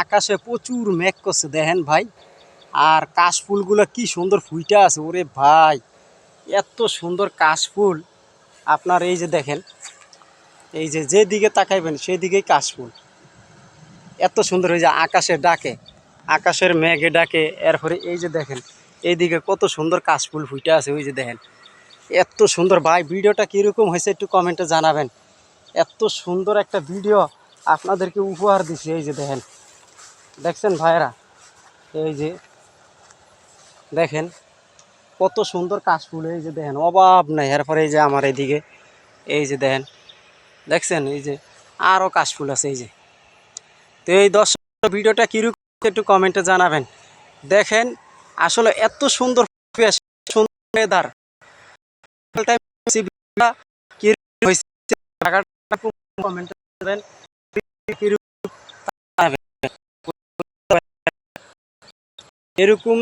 আকাশে প্রচুর মেঘ করছে দেখেন ভাই। আর কাশফুলগুলো কি সুন্দর ফুইটা আছে, ওরে ভাই এত সুন্দর কাশফুল। আপনার এই যে দেখেন, এই যে যেদিকে তাকাইবেন সেদিকেই কাশফুল, এত সুন্দর। এই যে আকাশে ডাকে, আকাশের মেঘে ডাকে। এরপরে এই যে দেখেন এইদিকে কত সুন্দর কাশফুল ফুইটা আছে, ওই যে দেখেন এত সুন্দর। ভাই ভিডিওটা কীরকম হয়েছে একটু কমেন্টে জানাবেন। এত সুন্দর একটা ভিডিও আপনাদেরকে উপহার দিছি। এই যে দেখেন, দেখছেন ভাইরা, এই যে দেখেন কত সুন্দর কাশফুল। এই যে দেখেন অভাব নাই। এরপরে এই যে আমার এইদিকে এই যে দেখেন, দেখছেন এই যে আরও কাশফুল আছে এই যে। তো এই দর্শক ভিডিওটা কীরকম একটু কমেন্টে জানাবেন। দেখেন আসলে এত সুন্দর পরিবেশ, সুন্দর ওয়েদার, কমেন্টে জানাবেন এরকম